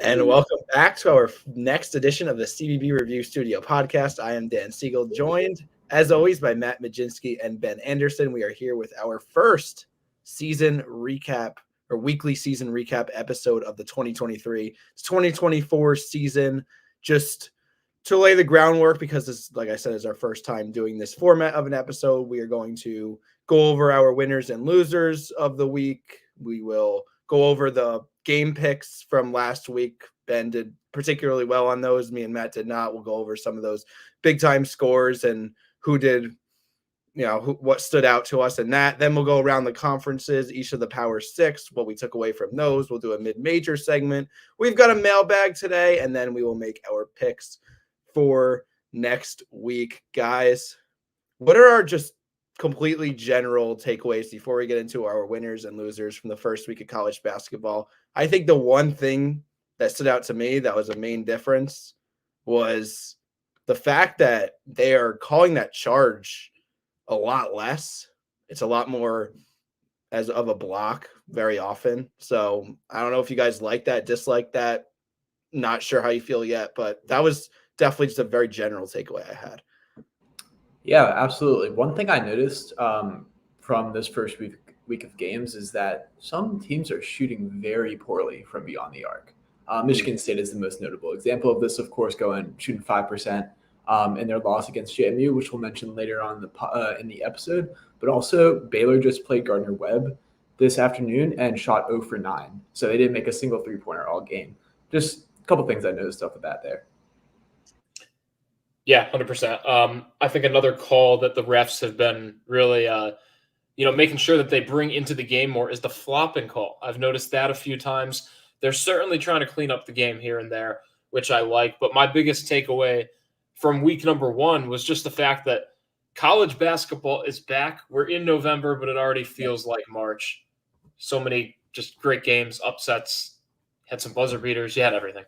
And welcome back to our next edition of the CBB Review Studio podcast. I am Dan Siegel, joined, as always, by Mat Mlodzinski and Ben Anderson. We are here with our first season recap or weekly season recap episode of the 2023-2024 season. Just to lay the groundwork, because this, like I said, is our first time doing this format of an episode, we are going to go over our winners and losers of the week. We will go over the game picks from last week. Ben did particularly well on those. Me and Matt did not. We'll go over some of those big time scores and who did, what stood out to us in that. Then we'll go around the conferences, each of the Power Six, what we took away from those. We'll do a mid-major segment. We've got a mailbag today, and then we will make our picks for next week. Guys, what are our just completely general takeaways before we get into our winners and losers from the first week of college basketball? I think the one thing that stood out to me that was a main difference was the fact that they are calling that charge a lot less. It's a lot more as of a block very often. So I don't know if you guys like that, dislike that. Not sure how you feel yet, but that was definitely just a very general takeaway I had. Yeah, absolutely. One thing I noticed from this first week of games is that some teams are shooting very poorly from beyond the arc. Michigan State is the most notable example of this, of course, shooting 5% in their loss against JMU, which we'll mention later on in the episode. But also, Baylor just played Gardner-Webb this afternoon and shot 0 for 9. So they didn't make a single three-pointer all game. Just a couple things I noticed off of that there. Yeah, 100%. I think another call that the refs have been really, making sure that they bring into the game more is the flopping call. I've noticed that a few times. They're certainly trying to clean up the game here and there, which I like. But my biggest takeaway from week number 1 was just the fact that college basketball is back. We're in November, but it already feels like March. So many just great games, upsets, had some buzzer beaters. You had everything.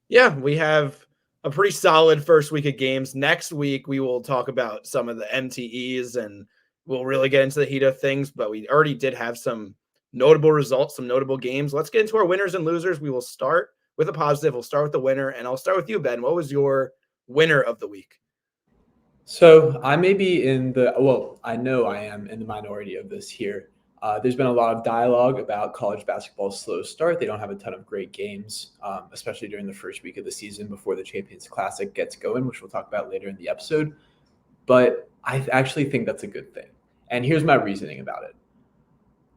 Yeah, we have a pretty solid first week of games. Next week, we will talk about some of the MTEs and we'll really get into the heat of things, but we already did have some notable results, some notable games. Let's get into our winners and losers. We will start with a positive. We'll start with the winner, and I'll start with you, Ben. What was your winner of the week? So I may be I know I am in the minority of this here. There's been a lot of dialogue about college basketball's slow start. They don't have a ton of great games, especially during the first week of the season before the Champions Classic gets going, which we'll talk about later in the episode. But I actually think that's a good thing. And here's my reasoning about it.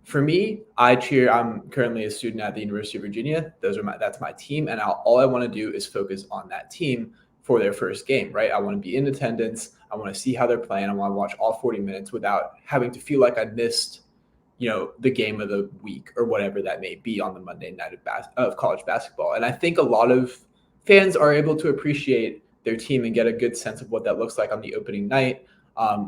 For me, I'm currently a student at the University of Virginia. That's my team. And all I want to do is focus on that team for their first game, right? I want to be in attendance. I want to see how they're playing. I want to watch all 40 minutes without having to feel like I missed the game of the week or whatever that may be on the Monday night of college basketball. And I think a lot of fans are able to appreciate their team and get a good sense of what that looks like on the opening night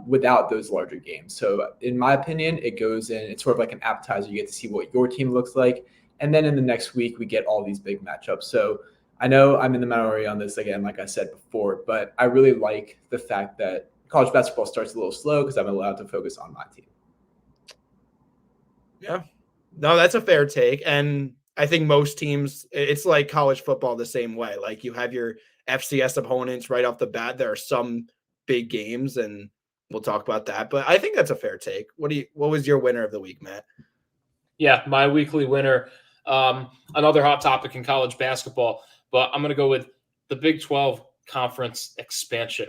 without those larger games. So in my opinion, it goes in, it's sort of like an appetizer. You get to see what your team looks like. And then in the next week, we get all these big matchups. So I know I'm in the minority on this again, like I said before, but I really like the fact that college basketball starts a little slow because I'm allowed to focus on my team. Yeah, no, that's a fair take. And I think most teams, it's like college football the same way. Like you have your FCS opponents right off the bat. There are some big games and we'll talk about that, but I think that's a fair take. What was your winner of the week, Matt? Yeah, my weekly winner, another hot topic in college basketball, but I'm going to go with the Big 12 conference expansion.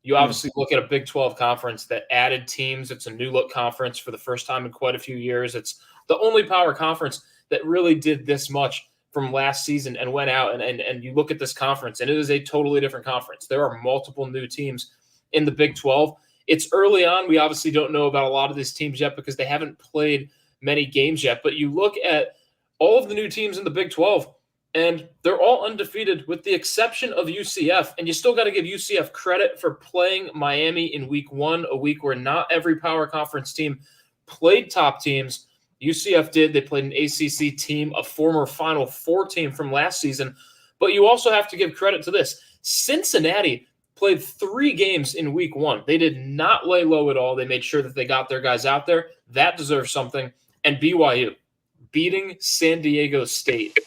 You obviously look at a Big 12 conference that added teams. It's a new look conference for the first time in quite a few years. It's the only power conference that really did this much from last season and went out and you look at this conference and it is a totally different conference. There are multiple new teams in the Big 12. It's early on. We obviously don't know about a lot of these teams yet because they haven't played many games yet, but you look at all of the new teams in the Big 12 and they're all undefeated with the exception of UCF. And you still got to give UCF credit for playing Miami in week 1, a week where not every power conference team played top teams. UCF did. They played an ACC team, a former Final Four team from last season. But you also have to give credit to this. Cincinnati played 3 games in week 1. They did not lay low at all. They made sure that they got their guys out there. That deserves something. And BYU beating San Diego State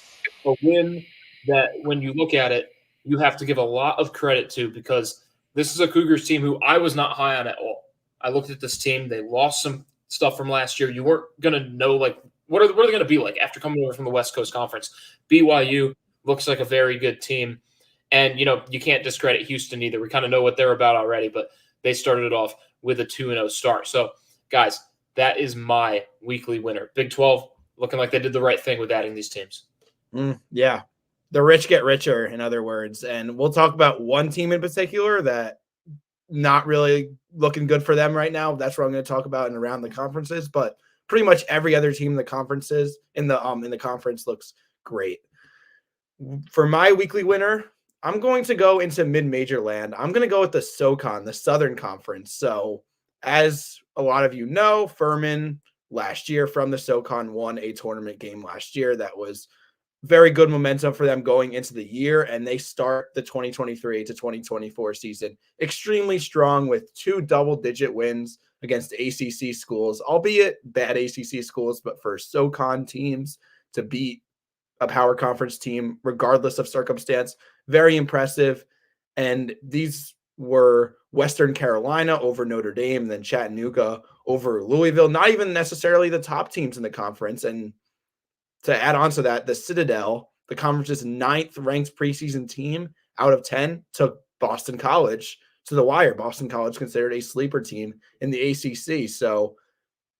a win that when you look at it, you have to give a lot of credit to, because this is a Cougars team who I was not high on at all. I looked at this team. They lost some stuff from last year. You weren't going to know, like, what are they going to be like after coming over from the West Coast Conference? BYU looks like a very good team. And, you can't discredit Houston either. We kind of know what they're about already, but they started it off with a 2-0 start. So, guys, that is my weekly winner. Big 12 looking like they did the right thing with adding these teams. Yeah. The rich get richer, in other words. And we'll talk about one team in particular that not really looking good for them right now. That's what I'm going to talk about in around the conferences, but pretty much every other team in the conferences in the conference looks great. For my weekly winner, I'm going to go into mid-major land. I'm going to go with the SoCon, the Southern Conference. So as a lot of you know, Furman last year from the SoCon won a tournament game last year. That was very good momentum for them going into the year, and they start the 2023 to 2024 season extremely strong with 2 double-digit wins against ACC schools, albeit bad ACC schools, but for SoCon teams to beat a power conference team, regardless of circumstance, very impressive. And these were Western Carolina over Notre Dame, then Chattanooga over Louisville, not even necessarily the top teams in the conference. And to add on to that, the Citadel, the conference's 9th ranked preseason team out of 10, took Boston College to the wire. Boston College considered a sleeper team in the ACC. So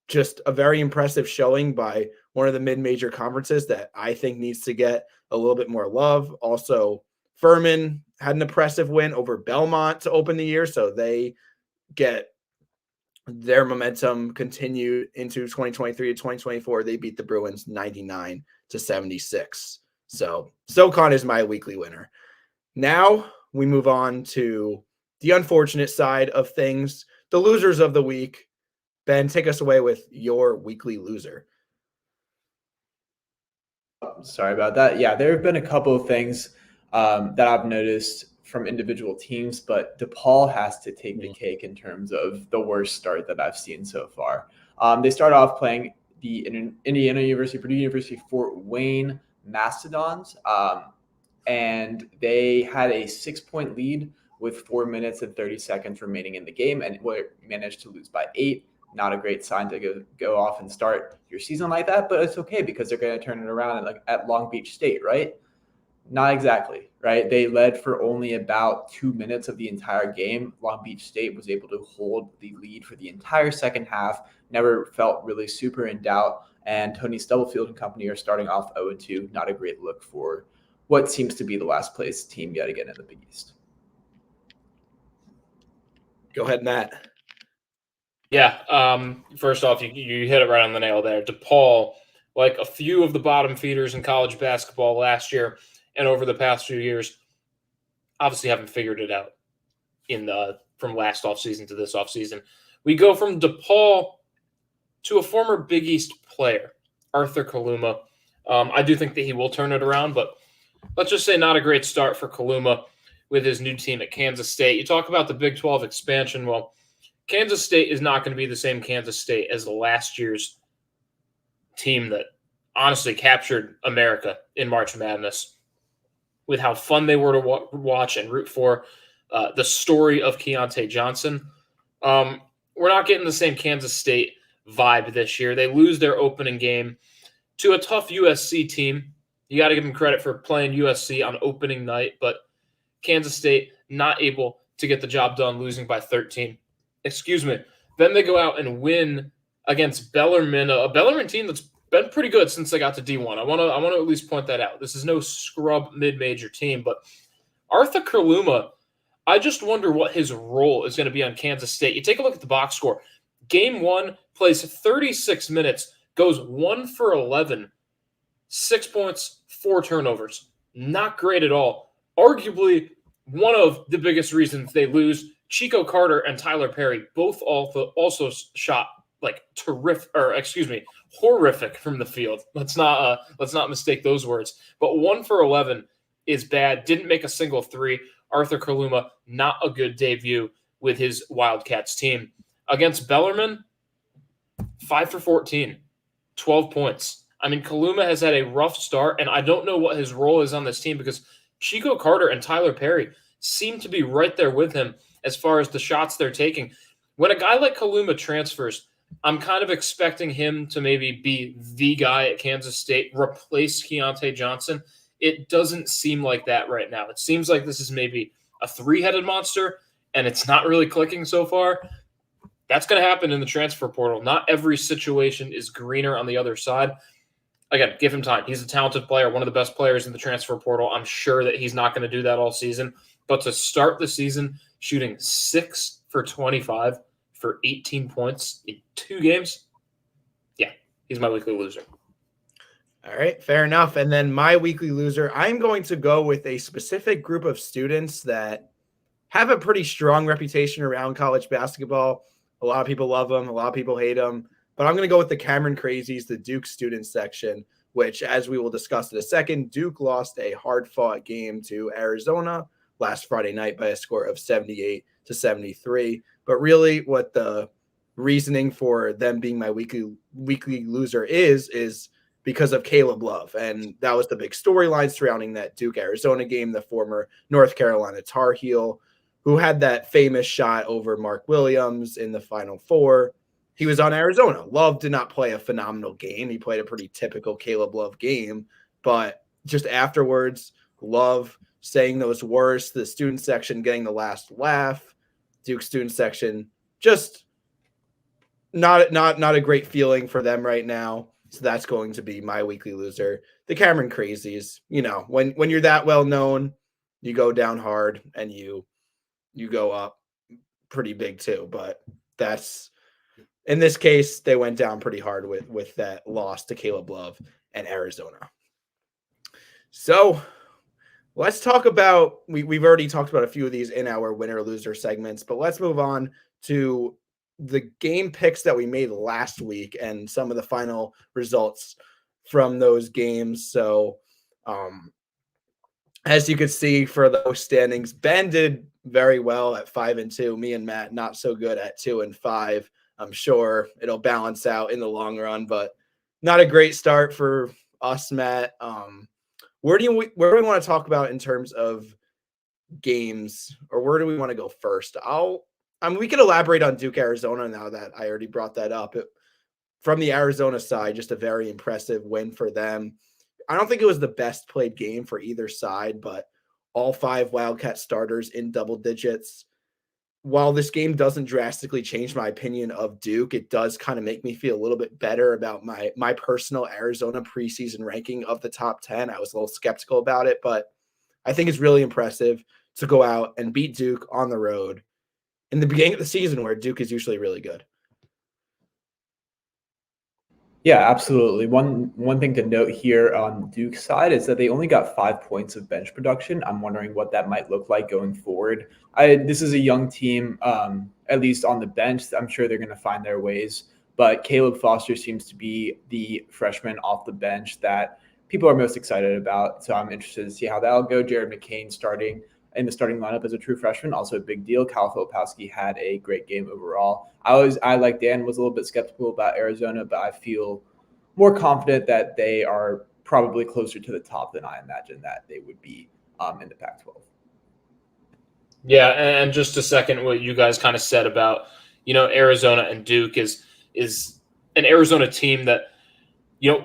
just a very impressive showing by one of the mid-major conferences that I think needs to get a little bit more love. Also, Furman had an impressive win over Belmont to open the year, so they get their momentum continued into 2023 to 2024. They beat the Bruins 99-76. So SoCon is my weekly winner. Now we move on to the unfortunate side of things, the losers of the week. Ben, take us away with your weekly loser. Sorry about that. Yeah, there have been a couple of things that I've noticed from individual teams, but DePaul has to take the cake in terms of the worst start that I've seen so far. They start off playing the Indiana University, Purdue University, Fort Wayne Mastodons, and they had a 6-point lead with 4 minutes and 30 seconds remaining in the game, and managed to lose by 8. Not a great sign to go off and start your season like that, but it's okay because they're going to turn it around at Long Beach State, right? Not exactly, right? They led for only about 2 minutes of the entire game. Long Beach State was able to hold the lead for the entire second half, never felt really super in doubt, and Tony Stubblefield and company are starting off 0-2. Not a great look for what seems to be the last place team yet again in the Big East. Go ahead, Matt. Yeah. First off, you hit it right on the nail there. DePaul, like a few of the bottom feeders in college basketball last year and over the past few years, obviously haven't figured it out from last offseason to this offseason. We go from DePaul to a former Big East player, Arthur Kaluma. I do think that he will turn it around, but let's just say not a great start for Kaluma with his new team at Kansas State. You talk about the Big 12 expansion. Well, Kansas State is not going to be the same Kansas State as the last year's team that honestly captured America in March Madness with how fun they were to watch and root for. The story of Keontae Johnson. We're not getting the same Kansas State vibe this year. They lose their opening game to a tough USC team. You got to give them credit for playing USC on opening night, but Kansas State not able to get the job done, losing by 13. Excuse me. Then they go out and win against Bellarmine, a Bellarmine team that's been pretty good since they got to D1. I want to at least point that out. This is no scrub mid-major team, but Arthur Kaluma, I just wonder what his role is going to be on Kansas State. You take a look at the box score. Game 1 plays 36 minutes, goes 1 for 11, 6 points, 4 turnovers. Not great at all. Arguably one of the biggest reasons they lose. Chico Carter and Tyler Perry both also shot like horrific from the field. Let's not mistake those words. But 1 for 11 is bad. Didn't make a single three. Arthur Kaluma, not a good debut with his Wildcats team. Against Bellarmine, 5 for 14, 12 points. I mean, Kaluma has had a rough start, and I don't know what his role is on this team because Chico Carter and Tyler Perry seem to be right there with him as far as the shots they're taking. When a guy like Kaluma transfers, I'm kind of expecting him to maybe be the guy at Kansas State, replace Keontae Johnson. It doesn't seem like that right now. It seems like this is maybe a three-headed monster, and it's not really clicking so far. That's going to happen in the transfer portal. Not every situation is greener on the other side. Again, give him time. He's a talented player, one of the best players in the transfer portal. I'm sure that he's not going to do that all season. But to start the season shooting 6 for 25 for 18 points in 2 games, yeah, he's my weekly loser. All right, fair enough. And then my weekly loser, I'm going to go with a specific group of students that have a pretty strong reputation around college basketball. A lot of people love them. A lot of people hate them. But I'm going to go with the Cameron Crazies, the Duke student section, which, as we will discuss in a second, Duke lost a hard-fought game to Arizona last Friday night by a score of 78-73. But really what the reasoning for them being my weekly loser is because of Caleb Love. And that was the big storyline surrounding that Duke-Arizona game, the former North Carolina Tar Heel, who had that famous shot over Mark Williams in the Final Four. He was on Arizona. Love did not play a phenomenal game. He played a pretty typical Caleb Love game. But just afterwards, Love saying those words, the student section getting the last laugh, Duke student section, just not a great feeling for them right now. So that's going to be my weekly loser. The Cameron Crazies. You know, when you're that well known, you go down hard and you go up pretty big too. But that's, in this case, they went down pretty hard with that loss to Caleb Love and Arizona. So let's talk about, we've already talked about a few of these in our winner loser segments, but let's move on to the game picks that we made last week and some of the final results from those games. So as you could see for those standings, Ben did very well at 5-2. Me and Matt not so good at 2-5. I'm sure it'll balance out in the long run, but not a great start for us, Matt. Where do we want to talk about in terms of games, or where do we want to go first? We could elaborate on Duke Arizona now that I already brought that up. From the Arizona side, just a very impressive win for them. I don't think it was the best played game for either side, but all 5 Wildcat starters in double digits. While this game doesn't drastically change my opinion of Duke, it does kind of make me feel a little bit better about my personal Arizona preseason ranking of the top 10. I was a little skeptical about it, but I think it's really impressive to go out and beat Duke on the road in the beginning of the season where Duke is usually really good. Yeah, absolutely. One thing to note here on Duke's side is that they only got 5 points of bench production. I'm wondering what that might look like going forward. This is a young team, at least on the bench. I'm sure they're going to find their ways. But Caleb Foster seems to be the freshman off the bench that people are most excited about. So I'm interested to see how that'll go. Jared McCain starting in the starting lineup as a true freshman, also a big deal. Kyle Filipowski had a great game overall. I like Dan, was a little bit skeptical about Arizona, but I feel more confident that they are probably closer to the top than I imagined that they would be in the Pac-12. Yeah, and just a second, what you guys kind of said about, Arizona and Duke is an Arizona team that,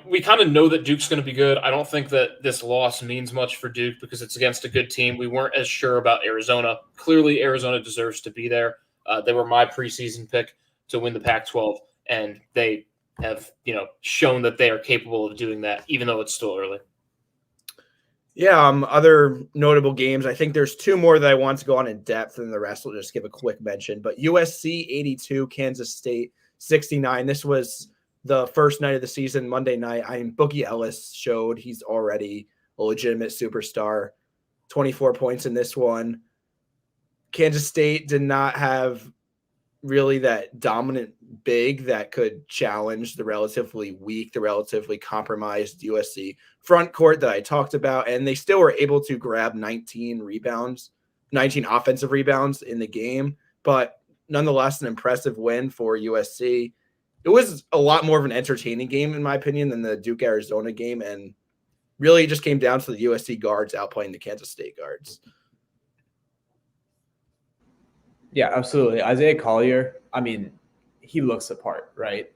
we kind of know that Duke's going to be good. I don't think that this loss means much for Duke because it's against a good team. We weren't as sure about Arizona. Clearly, Arizona deserves to be there. They were my preseason pick to win the Pac-12, and they have, shown that they are capable of doing that, even though it's still early. Yeah, other notable games. I think there's 2 more that I want to go on in depth, and the rest will just give a quick mention. But USC 82, Kansas State 69. This was the first night of the season, Monday night. Boogie Ellis showed he's already a legitimate superstar. 24 points in this one. Kansas State did not have really that dominant big that could challenge the relatively weak, the relatively compromised USC front court that I talked about. And they still were able to grab 19 offensive rebounds in the game. But nonetheless, an impressive win for USC. it was a lot more of an entertaining game, in my opinion, than the Duke Arizona game. And really it just came down to the USC guards outplaying the Kansas State guards. Yeah, absolutely. Isaiah Collier, I mean, he looks the part, right?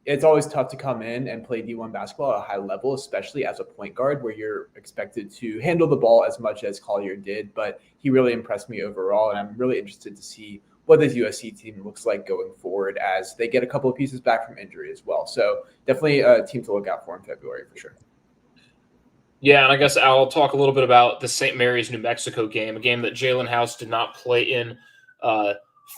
It's always tough to come in and play D1 basketball at a high level, especially as a point guard where you're expected to handle the ball as much as Collier did. But he really impressed me overall, and I'm really interested to see what this USC team looks like going forward as they get a couple of pieces back from injury as well. So definitely a team to look out for in February for sure. Yeah, and I guess I'll talk a little bit about the St. Mary's New Mexico game, a game that Jalen House did not play in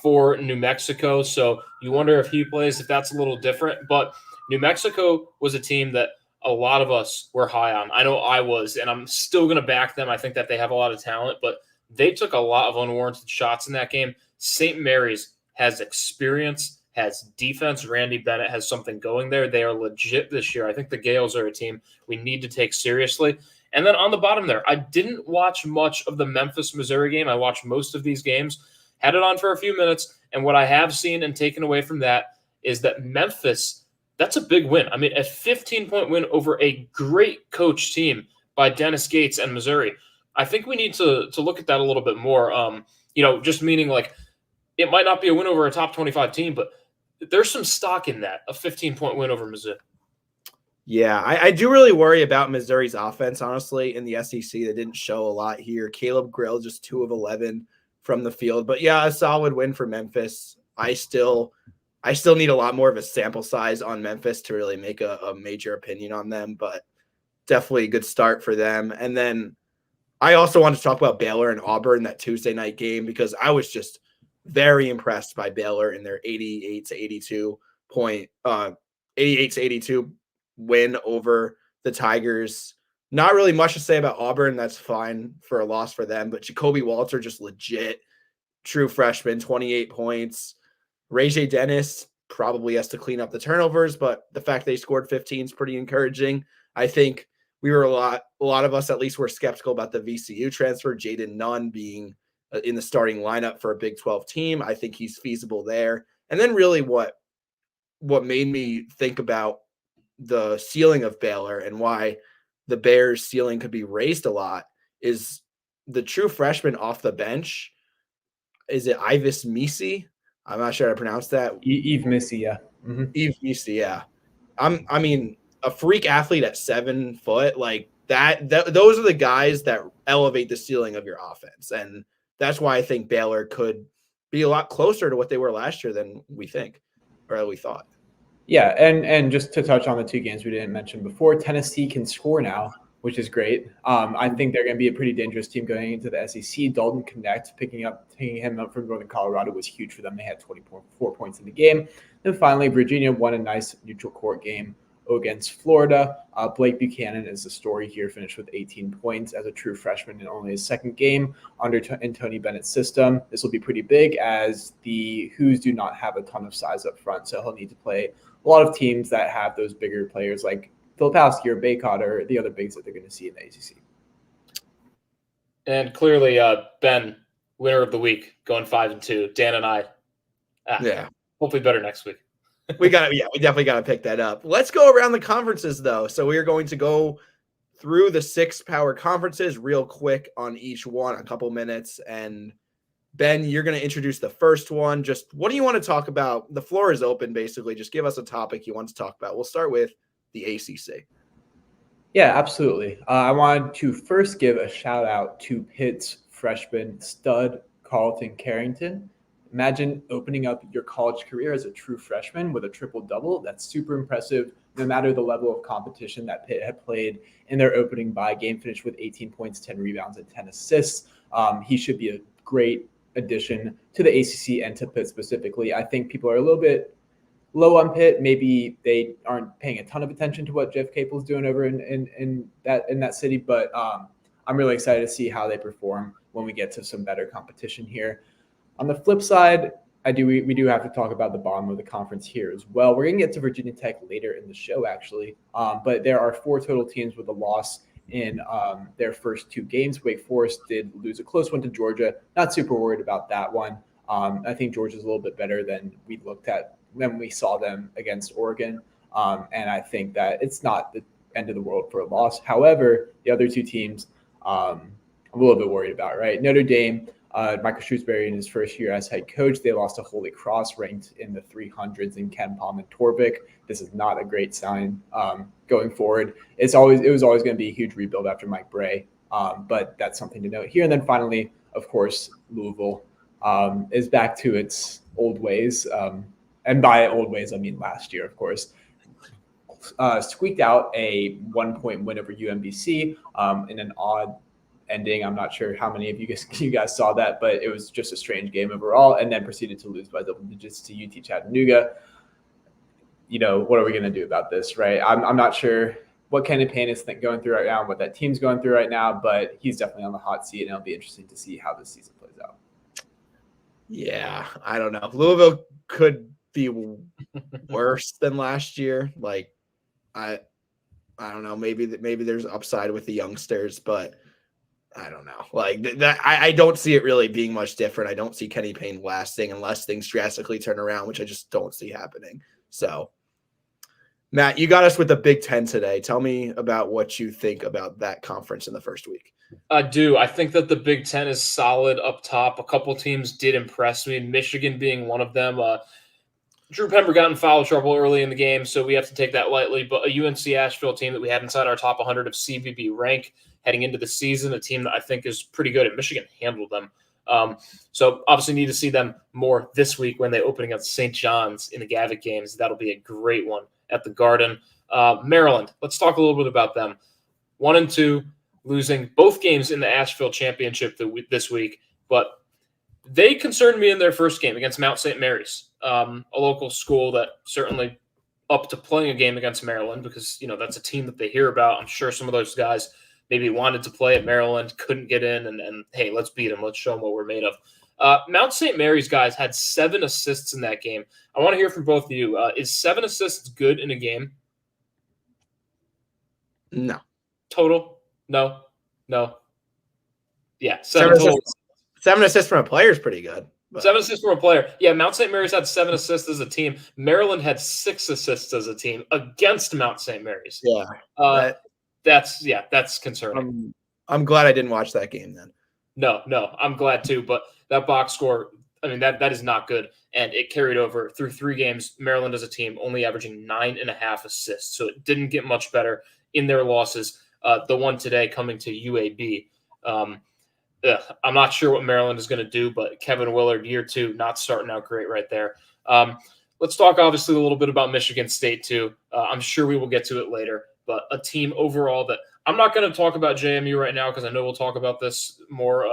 for New Mexico. So you wonder if he plays, if that's a little different. But New Mexico was a team that a lot of us were high on. I know I was, and I'm still going to back them. I think that they have a lot of talent, but they took a lot of unwarranted shots in that game. St. Mary's has experience, has defense. Randy Bennett has something going there. They are legit this year. I think the Gales are a team we need to take seriously. And then on the bottom there, I didn't watch much of the Memphis-Missouri game. I watched most of these games, had it on for a few minutes, and what I have seen and taken away from that is that Memphis, that's a big win. I mean, a 15-point win over a great coach team by Dennis Gates and Missouri. I think we need to look at that a little bit more. Just meaning like it might not be a win over a top 25 team, but there's some stock in that, a 15-point win over Missouri. Yeah, I do really worry about Missouri's offense, honestly, in the SEC. They didn't show a lot here. Caleb Grill, just 2 of 11 from the field. But yeah, a solid win for Memphis. I still need a lot more of a sample size on Memphis to really make a major opinion on them, but definitely a good start for them. And then I also want to talk about Baylor and Auburn, that Tuesday night game, because I was just very impressed by Baylor in their 88 to 82 win over the Tigers. Not really much to say about Auburn. That's fine for a loss for them, but Jacoby Walter, just legit true freshman, 28 points. Ray J. Dennis probably has to clean up the turnovers, but the fact they scored 15 is pretty encouraging. I think we were a lot of us at least were skeptical about the VCU transfer, Jaden Nunn being in the starting lineup for a Big 12 team. I think he's feasible there. And then really what made me think about the ceiling of Baylor and why the Bears' ceiling could be raised a lot is the true freshman off the bench. Is it Ivis Misi? I'm not sure how to pronounce that. Eve Missy, yeah. Mm-hmm. Eve Misi, yeah. I mean, a freak athlete at 7 foot, like that. Those are the guys that elevate the ceiling of your offense, and that's why I think Baylor could be a lot closer to what they were last year than we think, or we thought. Yeah, and just to touch on the 2 games we didn't mention before, Tennessee can score now, which is great. I think they're going to be a pretty dangerous team going into the SEC. Dalton Connect, taking him up from Northern Colorado was huge for them. They had 24 points in the game. Then finally, Virginia won a nice neutral court game against Florida. Blake Buchanan is the story here, finished with 18 points as a true freshman in only his 2nd game in Tony Bennett's system. This will be pretty big as the Hoos do not have a ton of size up front, so he'll need to play a lot of teams that have those bigger players like Filipowski or Baycott or the other bigs that they're going to see in the ACC. And clearly, Ben, winner of the week, going 5-2. Dan and I, hopefully better next week. We definitely got to pick that up. Let's go around the conferences, though. So we are going to go through the 6 power conferences real quick on each one, a couple minutes. And Ben, you're going to introduce the first one. Just what do you want to talk about? The floor is open, basically. Just give us a topic you want to talk about. We'll start with the ACC. Yeah, absolutely. I wanted to first give a shout out to Pitt's freshman stud, Carlton Carrington. Imagine opening up your college career as a true freshman with a triple-double. That's super impressive, no matter the level of competition that Pitt had played in their opening bye game. Finished with 18 points, 10 rebounds, and 10 assists. He should be a great addition to the ACC and to Pitt specifically. I think people are a little bit low on Pitt. Maybe they aren't paying a ton of attention to what Jeff Capel's doing over in that city, but I'm really excited to see how they perform when we get to some better competition here. On the flip side, we do have to talk about the bottom of the conference here as well. We're going to get to Virginia Tech later in the show, actually, but there are 4 total teams with a loss in their first 2 games. Wake Forest did lose a close one to Georgia. Not super worried about that one. I think Georgia's a little bit better than we looked at when we saw them against Oregon. And I think that it's not the end of the world for a loss. However, the other two teams, I'm a little bit worried about, right? Notre Dame, Michael Shrewsbury in his first year as head coach, they lost to Holy Cross, ranked in the 300s in Ken Palm and Torvik. This is not a great sign going forward. It was always going to be a huge rebuild after Mike Bray, but that's something to note here. And then finally, of course, Louisville is back to its old ways. And by old ways, I mean last year, of course. Squeaked out a 1-point win over UMBC in an odd ending. I'm not sure how many of you guys saw that, but it was just a strange game overall, and then proceeded to lose by double digits to UT Chattanooga. What are we going to do about this, right? I'm not sure what Kenny Payne is going through right now and what that team's going through right now, but he's definitely on the hot seat, and it'll be interesting to see how this season plays out. Yeah, I don't know. Louisville could be worse than last year. Like, I don't know. Maybe there's upside with the youngsters, but I don't know. Like that, I don't see it really being much different. I don't see Kenny Payne lasting unless things drastically turn around, which I just don't see happening. So, Matt, you got us with the Big Ten today. Tell me about what you think about that conference in the first week. I do. I think that the Big Ten is solid up top. A couple teams did impress me, Michigan being one of them. Drew Pember got in foul trouble early in the game, so we have to take that lightly. But a UNC Asheville team that we had inside our top 100 of CBB rank heading into the season, a team that I think is pretty good, and Michigan handled them. So obviously need to see them more this week when they open against St. John's in the Gavitt games. That'll be a great one at the Garden. Maryland, let's talk a little bit about them. 1-2, losing both games in the Asheville Championship this week, but they concerned me in their first game against Mount St. Mary's, a local school that certainly up to playing a game against Maryland because, that's a team that they hear about. I'm sure some of those guys maybe wanted to play at Maryland, couldn't get in, and hey, let's beat them. Let's show them what we're made of. Mount St. Mary's guys had 7 assists in that game. I want to hear from both of you. Is 7 assists good in a game? No. Total? No. Yeah, 7 total. 7 assists from a player is pretty good. But 7 assists from a player. Yeah, Mount St. Mary's had 7 assists as a team. Maryland had 6 assists as a team against Mount St. Mary's. Yeah. That's concerning. I'm glad I didn't watch that game then. No, I'm glad too. But that box score, I mean, that is not good. And it carried over through 3 games. Maryland as a team only averaging 9.5 assists. So it didn't get much better in their losses. The one today coming to UAB. I'm not sure what Maryland is going to do, but Kevin Willard, year 2, not starting out great right there. Let's talk obviously a little bit about Michigan State too. I'm sure we will get to it later, but a team overall that I'm not going to talk about JMU right now because I know we'll talk about this more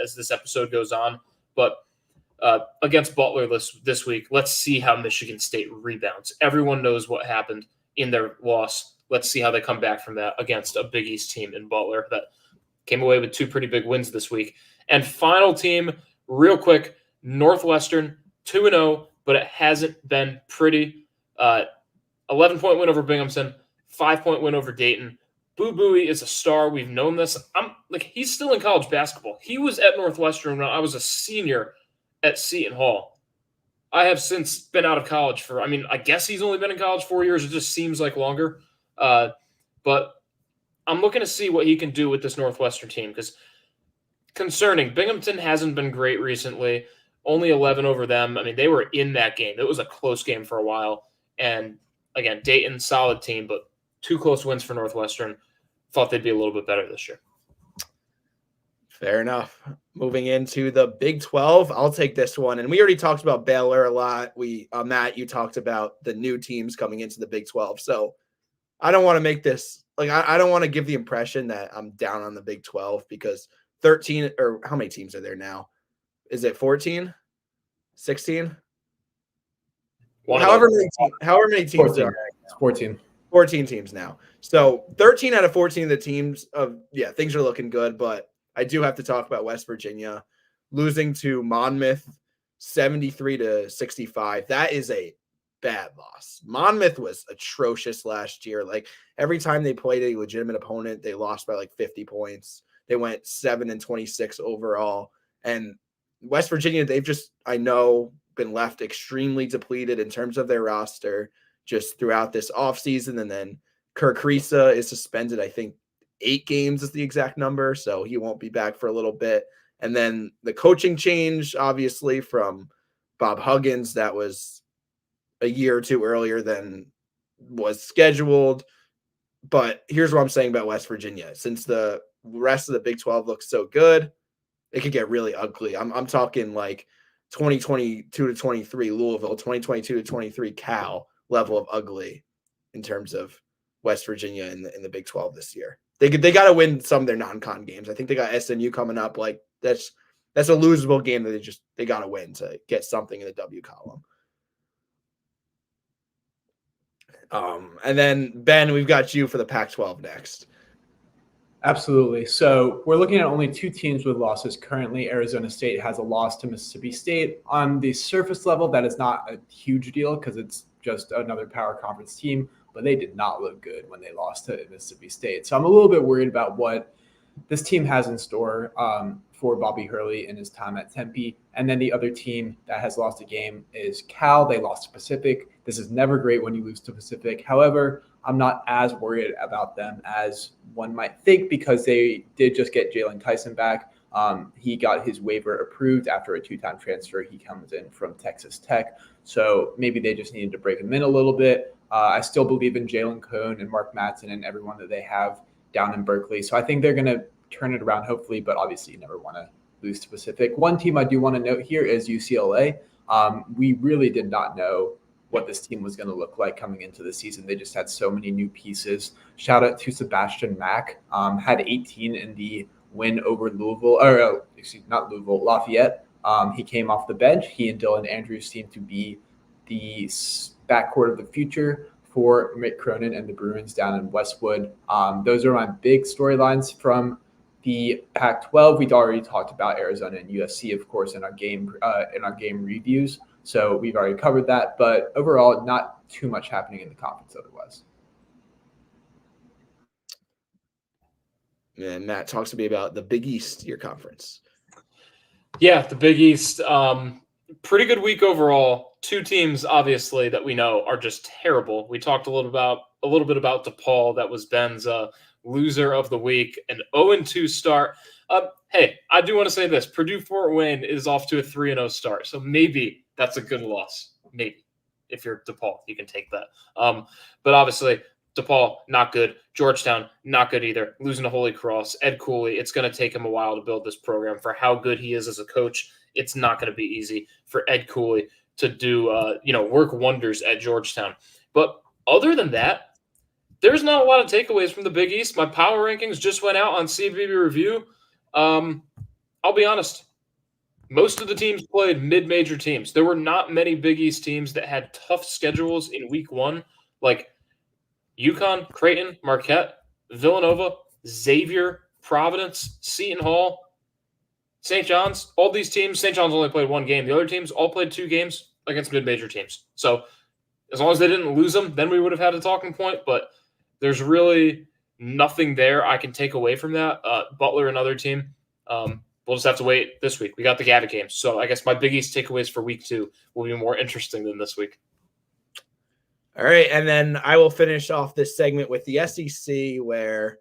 as this episode goes on. But against Butler this week, let's see how Michigan State rebounds. Everyone knows what happened in their loss. Let's see how they come back from that against a Big East team in Butler that came away with 2 pretty big wins this week. And final team, real quick, Northwestern, 2-0, but it hasn't been pretty. 11-point win over Binghamton, 5-point win over Dayton. Boo Buie is a star. We've known this. He's still in college basketball. He was at Northwestern when I was a senior at Seton Hall. I have since been out of college I guess he's only been in college 4 years. It just seems like longer. But I'm looking to see what he can do with this Northwestern team because concerning, Binghamton hasn't been great recently. Only 11 over them. I mean, they were in that game. It was a close game for a while. And again, Dayton, solid team, but 2 close wins for Northwestern. Thought they'd be a little bit better this year. Fair enough. Moving into the Big 12, I'll take this one. And we already talked about Baylor a lot. Matt, you talked about the new teams coming into the Big 12. So I don't want to make this I don't want to give the impression that I'm down on the Big 12 because 13 or how many teams are there now? Is it 14? 16? However many teams 14. there are. 14. 14 teams now. So 13 out of 14 of the teams things are looking good, but I do have to talk about West Virginia losing to Monmouth 73-65. That is a bad loss. Monmouth was atrocious last year. Like every time they played a legitimate opponent, they lost by like 50 points. They went 7-26 overall. And West Virginia, I know been left extremely depleted in terms of their roster just throughout this offseason. And then Kirk Risa is suspended, I think 8 games is the exact number, so he won't be back for a little bit. And then the coaching change, obviously, from Bob Huggins, that was a year or two earlier than was scheduled. But here's what I'm saying about West Virginia. Since the rest of the Big 12 looks so good, it could get really ugly. I'm talking like 2022 to 23 Louisville, 2022 to 23 Cal level of ugly in terms of West Virginia in the Big 12 this year. They got to win some of their non-con games. I think they got SNU coming up. Like that's a losable game that they got to win to get something in the W column. And then Ben, we've got you for the Pac-12 next. Absolutely. So we're looking at only 2 teams with losses currently. Arizona State has a loss to Mississippi State. On the surface level, that is not a huge deal because it's just another power conference team, but they did not look good when they lost to Mississippi State. So I'm a little bit worried about what this team has in store for Bobby Hurley in his time at Tempe. And then the other team that has lost a game is Cal. They lost to Pacific. This is never great when you lose to Pacific. However, I'm not as worried about them as one might think because they did just get Jalen Tyson back. He got his waiver approved after a 2-time transfer. He comes in from Texas Tech. So maybe they just needed to break him in a little bit. I still believe in Jalen Cone and Mark Madsen and everyone that they have down in Berkeley. So I think they're going to turn it around, hopefully, but obviously you never want to lose to Pacific. One team I do want to note here is UCLA. We really did not know what this team was going to look like coming into the season. They just had so many new pieces. Shout out to Sebastian Mack, had 18 in the win over Lafayette. He came off the bench. He and Dylan Andrews seem to be the backcourt of the future for Mick Cronin and the Bruins down in Westwood. Those are my big storylines from the Pac-12. We'd already talked about Arizona and USC, of course, in our game reviews. So we've already covered that. But overall, not too much happening in the conference otherwise. And Matt talks to me about the Big East, your conference. Yeah, the Big East. Pretty good week overall. 2 teams, obviously, that we know are just terrible. We talked a little bit about DePaul. That was Ben's loser of the week, an 0-2 start. Hey, I do want to say this. Purdue-Fort Wayne is off to a 3-0 start, so maybe that's a good loss. Maybe. If you're DePaul, you can take that. But obviously, DePaul, not good. Georgetown, not good either. Losing to Holy Cross. Ed Cooley, it's going to take him a while to build this program. For how good he is as a coach, it's not going to be easy for Ed Cooley to do, work wonders at Georgetown. But other than that, there's not a lot of takeaways from the Big East. My power rankings just went out on CBB Review. I'll be honest. Most of the teams played mid-major teams. There were not many Big East teams that had tough schedules in week 1, like UConn, Creighton, Marquette, Villanova, Xavier, Providence, Seton Hall, St. John's. All these teams, St. John's only played 1 game. The other teams all played 2 games against mid-major teams. So as long as they didn't lose them, then we would have had a talking point. But there's really nothing there I can take away from that. Butler, another team. We'll just have to wait this week. We got the Gavitt games. So I guess my Big East takeaways for week 2 will be more interesting than this week. All right. And then I will finish off this segment with the SEC, where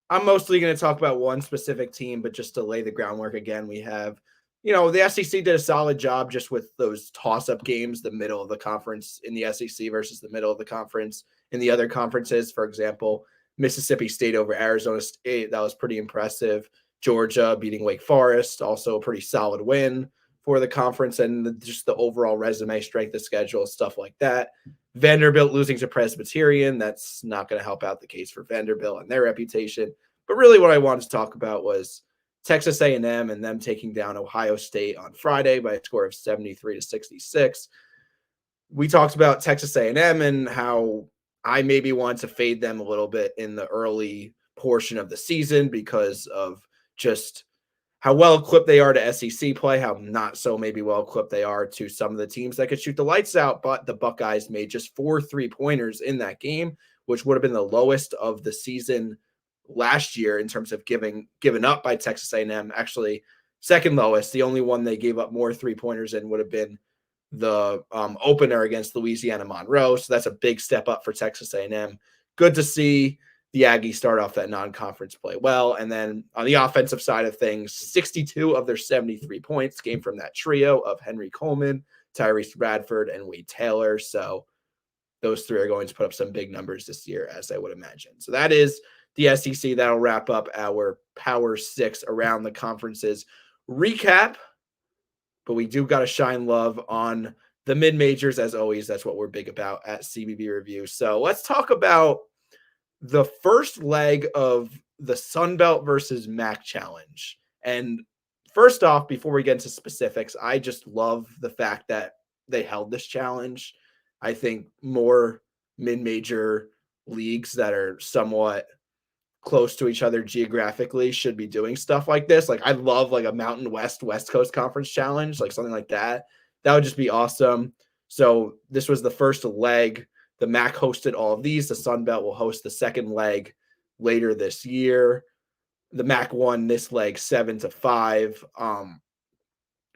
I'm mostly going to talk about one specific team, but just to lay the groundwork again, we have, the SEC did a solid job just with those toss-up games, the middle of the conference in the SEC versus the middle of the conference in the other conferences. For example, Mississippi State over Arizona State, that was pretty impressive. Georgia beating Wake Forest, also a pretty solid win for the conference, and just the overall resume, strength of schedule, stuff like that. Vanderbilt losing to Presbyterian, that's not going to help out the case for Vanderbilt and their reputation. But really what I wanted to talk about was Texas A&M and them taking down Ohio State on Friday by a score of 73-66. We talked about Texas A&M and how I maybe want to fade them a little bit in the early portion of the season because of just how well equipped they are to SEC play, how not so maybe well equipped they are to some of the teams that could shoot the lights out. But the Buckeyes made just 4 3-pointers in that game, which would have been the lowest of the season last year in terms of given up by Texas A&M. Actually, second lowest. The only one they gave up more 3-pointers in would have been the opener against Louisiana Monroe. So that's a big step up for Texas A&M. Good to see the Aggies start off that non-conference play well. And then on the offensive side of things, 62 of their 73 points came from that trio of Henry Coleman, Tyrese Bradford, and Wade Taylor. So those three are going to put up some big numbers this year, as I would imagine. So that is the SEC. That'll wrap up our Power 6 around the conferences recap. But we do got to shine love on the mid-majors. As always, that's what we're big about at CBB Review. So let's talk about the first leg of the Sun Belt versus MAC Challenge. And first off, before we get into specifics, I just love the fact that they held this challenge. I think more mid-major leagues that are somewhat close to each other geographically should be doing stuff like this. Like I love like a Mountain West Coast Conference challenge, like something like that. That would just be awesome. So this was the first leg. The MAC hosted all of these. The Sun Belt will host the second leg later this year. The MAC won this leg 7-5.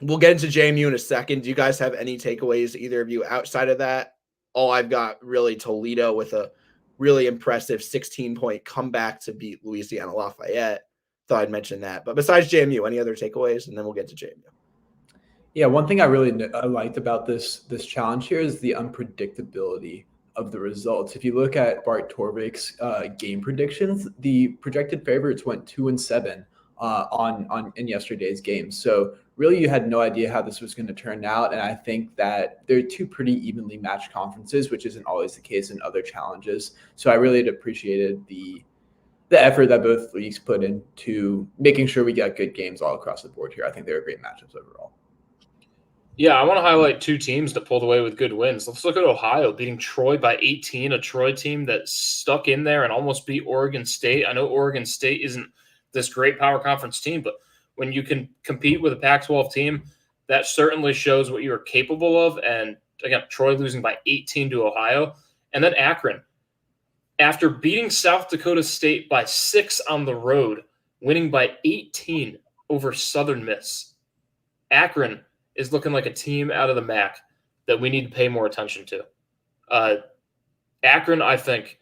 We'll get into JMU in a second. Do you guys have any takeaways, either of you, outside of that? All I've got really Toledo with a really impressive 16-point comeback to beat Louisiana Lafayette. Thought I'd mention that. But besides JMU, any other takeaways? And then we'll get to JMU. Yeah, one thing I really liked about this challenge here is the unpredictability of the results. If you look at Bart Torvik's game predictions, the projected favorites went 2-7 in yesterday's game. So really, you had no idea how this was going to turn out. And I think that they're two pretty evenly matched conferences, which isn't always the case in other challenges. So I really appreciated the effort that both leagues put into making sure we got good games all across the board here. I think they were great matchups overall. Yeah, I want to highlight two teams that pulled away with good wins. Let's look at Ohio beating Troy by 18, a Troy team that stuck in there and almost beat Oregon State. I know Oregon State isn't this great power conference team, but when you can compete with a Pac-12 team, that certainly shows what you are capable of. And again, Troy losing by 18 to Ohio. And then Akron, after beating South Dakota State by 6 on the road, winning by 18 over Southern Miss. Akron is looking like a team out of the MAC that we need to pay more attention to. Akron, I think,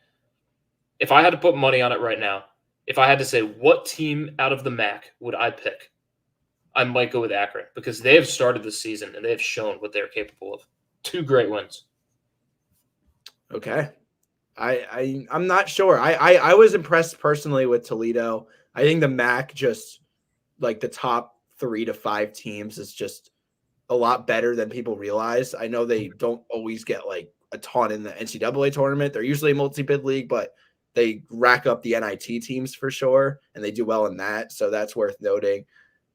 if I had to put money on it right now, if I had to say what team out of the MAC would I pick, I might go with Akron because they have started the season and they have shown what they're capable of. 2 great wins. Okay. I'm not sure. I was impressed personally with Toledo. I think the MAC just like the top 3 to 5 teams is just a lot better than people realize. I know they don't always get like a ton in the NCAA tournament. They're usually a multi-bid league, but they rack up the NIT teams for sure, and they do well in that. So that's worth noting.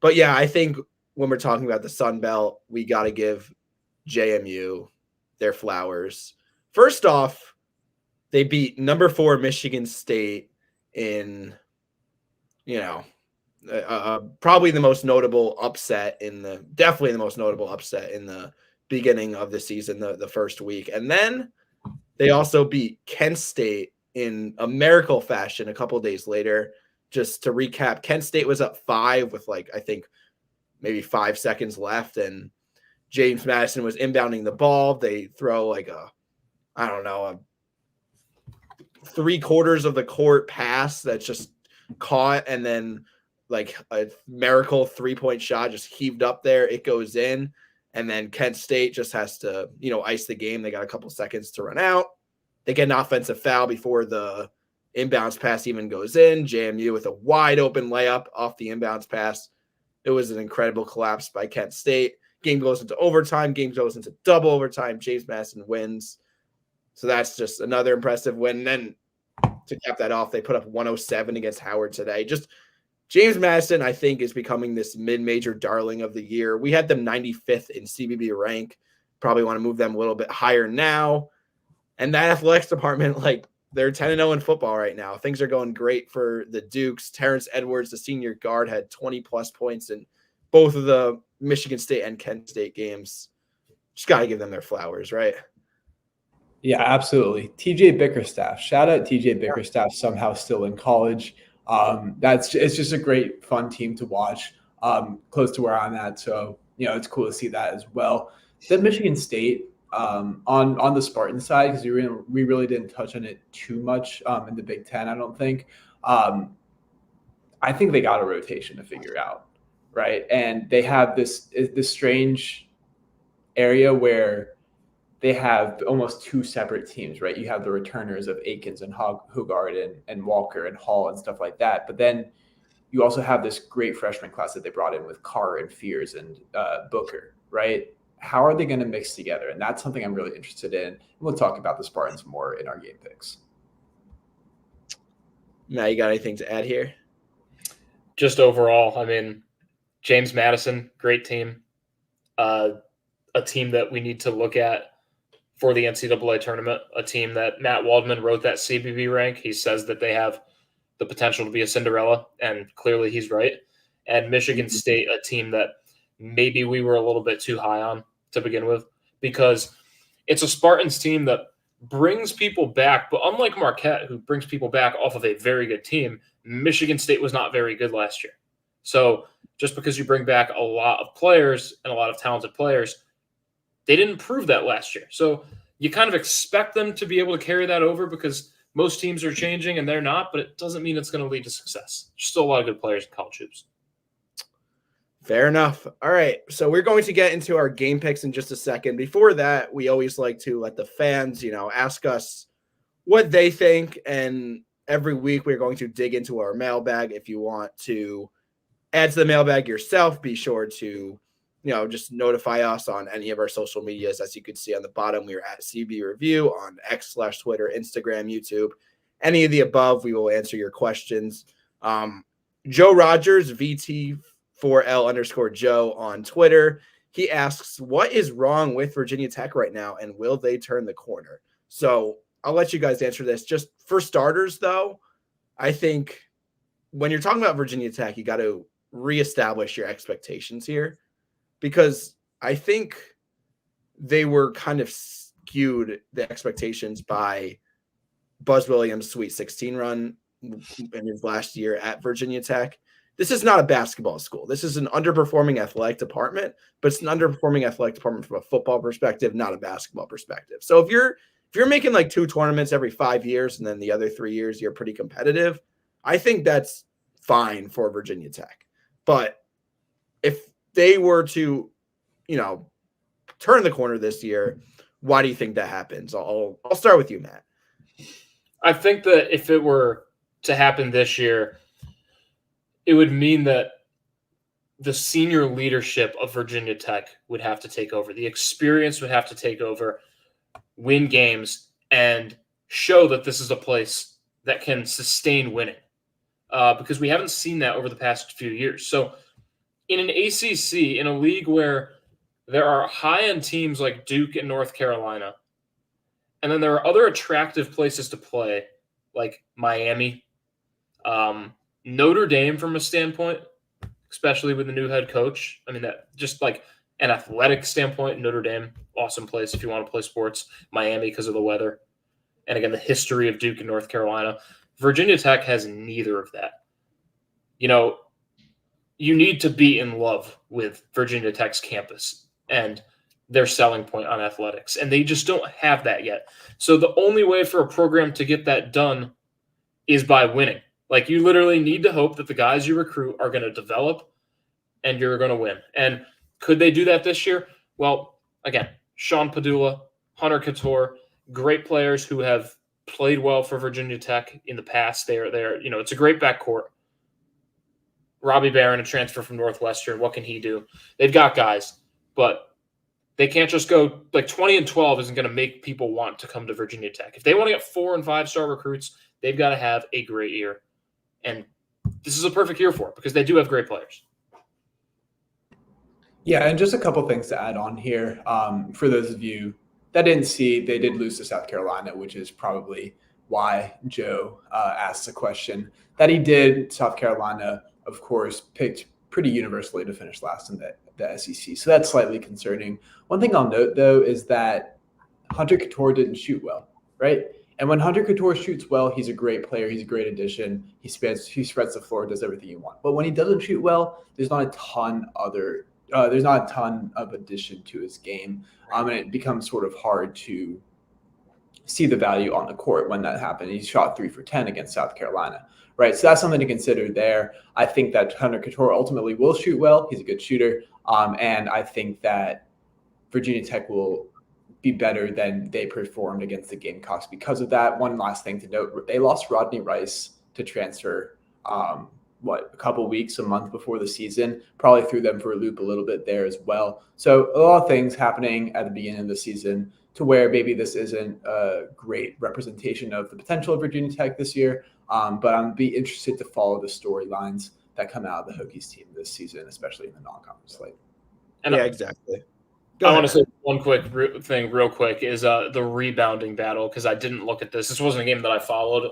But yeah, I think when we're talking about the Sun Belt, we got to give JMU their flowers. First off, they beat number 4 Michigan State in, probably the most notable upset definitely the most notable upset in the beginning of the season, the first week. And then they also beat Kent State in a miracle fashion a couple of days later. Just to recap, Kent State was up 5 with I think maybe 5 seconds left, and James Madison was inbounding the ball. They throw a 3/4 of the court pass that's just caught, and then a miracle 3-point shot just heaved up there. It goes in, and then Kent State just has to, ice the game. They got a couple seconds to run out. They get an offensive foul before the inbounds pass even goes in. JMU with a wide open layup off the inbounds pass. It was an incredible collapse by Kent State. Game goes into overtime. Game goes into double overtime. James Madison wins. So that's just another impressive win. And then to cap that off, they put up 107 against Howard today. Just James Madison, I think, is becoming this mid-major darling of the year. We had them 95th in CBB rank. Probably want to move them a little bit higher now. And that athletics department, they're 10-0 in football right now. Things are going great for the Dukes. Terrence Edwards, the senior guard, had 20-plus points in both of the Michigan State and Kent State games. Just got to give them their flowers, right? Yeah, absolutely. TJ Bickerstaff. Shout out TJ Bickerstaff, somehow still in college. It's just a great, fun team to watch, close to where I'm at. So, it's cool to see that as well. Then Michigan State on the Spartan side, because we really didn't touch on it too much in the Big Ten, I don't think. I think they got a rotation to figure out, right? And they have this strange area where they have almost two separate teams, right? You have the returners of Akins and Hugard and Walker and Hall and stuff like that. But then you also have this great freshman class that they brought in with Carr and Fears and Booker, right? How are they going to mix together? And that's something I'm really interested in. And we'll talk about the Spartans more in our game picks. Matt, you got anything to add here? Just overall, I mean, James Madison, great team. A team that we need to look at for the NCAA tournament, a team that Matt Waldman wrote that CBB rank. He says that they have the potential to be a Cinderella, and clearly he's right. And Michigan State, a team that maybe we were a little bit too high on to begin with, because it's a Spartans team that brings people back. But unlike Marquette, who brings people back off of a very good team, Michigan State was not very good last year. So just because you bring back a lot of players and a lot of talented players, they didn't prove that last year. So you kind of expect them to be able to carry that over because most teams are changing and they're not, but it doesn't mean it's going to lead to success. There's still a lot of good players in college hoops. Fair enough. All right. So we're going to get into our game picks in just a second. Before that, we always like to let the fans, ask us what they think. And every week we're going to dig into our mailbag. If you want to add to the mailbag yourself, be sure to, just notify us on any of our social medias. As you can see on the bottom, we are at CB Review on X/Twitter, Instagram, YouTube, any of the above. We will answer your questions. Joe Rogers, VT4L_Joe on Twitter. He asks, what is wrong with Virginia Tech right now, and will they turn the corner? So I'll let you guys answer this. Just for starters, though, I think when you're talking about Virginia Tech, you got to reestablish your expectations here, because I think they were kind of skewed, the expectations, by Buzz Williams' Sweet 16 run in his last year at Virginia Tech. This is not a basketball school. This is an underperforming athletic department, but it's an underperforming athletic department from a football perspective, not a basketball perspective. So if you're making like 2 tournaments every 5 years and then the other 3 years you're pretty competitive, I think that's fine for Virginia Tech. But if they were to, turn the corner this year, why do you think that happens? I'll start with you, Matt. I think that if it were to happen this year, it would mean that the senior leadership of Virginia Tech would have to take over. The experience would have to take over, win games, and show that this is a place that can sustain winning, because we haven't seen that over the past few years. So in an ACC, in a league where there are high-end teams like Duke and North Carolina, and then there are other attractive places to play like Miami, Notre Dame from a standpoint, especially with the new head coach. I mean, that just like an athletic standpoint, Notre Dame, awesome place if you want to play sports. Miami because of the weather. And again, the history of Duke and North Carolina. Virginia Tech has neither of that. You need to be in love with Virginia Tech's campus and their selling point on athletics. And they just don't have that yet. So the only way for a program to get that done is by winning. Like, you literally need to hope that the guys you recruit are going to develop and you're going to win. And could they do that this year? Well, again, Sean Padula, Hunter Couture, great players who have played well for Virginia Tech in the past. They're it's a great backcourt. Robbie Barron, a transfer from Northwestern, what can he do? They've got guys, but they can't just go like 20-12 isn't going to make people want to come to Virginia Tech. If they want to get 4- and 5-star recruits, they've got to have a great year. And this is a perfect year for it because they do have great players. Yeah, and just a couple things to add on here. For those of you that didn't see, they did lose to South Carolina, which is probably why Joe asked the question. That he did. South Carolina, of course, picked pretty universally to finish last in the SEC. So that's slightly concerning. One thing I'll note, though, is that Hunter Couture didn't shoot well, right? And when Hunter Couture shoots well, he's a great player. He's a great addition. He spreads the floor, does everything you want. But when he doesn't shoot well, there's not a ton other there's not a ton of addition to his game, and it becomes sort of hard to see the value on the court when that happened. He shot 3 for 10 against South Carolina, right? So that's something to consider there. I think that Hunter Couture ultimately will shoot well. He's a good shooter, and I think that Virginia Tech will be better than they performed against the Gamecocks because of that. One last thing to note, they lost Rodney Rice to transfer, a month before the season, probably threw them for a loop a little bit there as well. So a lot of things happening at the beginning of the season to where maybe this isn't a great representation of the potential of Virginia Tech this year. But I'm be interested to follow the storylines that come out of the Hokies team this season, especially in the non-conference slate. And yeah, exactly. I want to say one quick thing real quick is the rebounding battle, because I didn't look at this. This wasn't a game that I followed,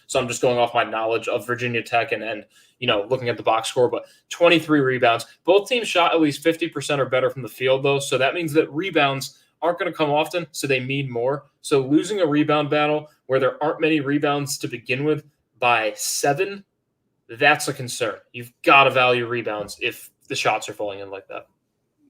so I'm just going off my knowledge of Virginia Tech and looking at the box score. But 23 rebounds. Both teams shot at least 50% or better from the field, though, so that means that rebounds aren't going to come often, so they mean more. So losing a rebound battle where there aren't many rebounds to begin with by 7, that's a concern. You've got to value rebounds if the shots are falling in like that.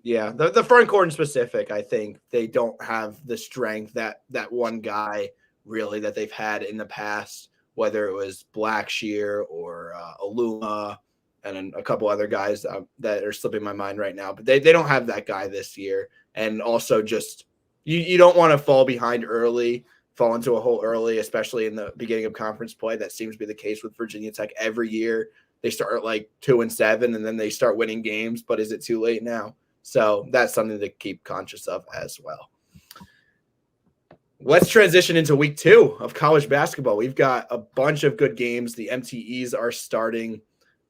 Yeah, the front court in specific, I think they don't have the strength that one guy really that they've had in the past, whether it was Blackshear or Aluma and a couple other guys that are slipping my mind right now. But they don't have that guy this year. And also just you don't want to fall behind early, fall into a hole early, especially in the beginning of conference play. That seems to be the case with Virginia Tech every year. They start like 2-7 and then they start winning games. But is it too late now? So that's something to keep conscious of as well. Let's transition into week 2 of college basketball. We've got a bunch of good games. The MTEs are starting.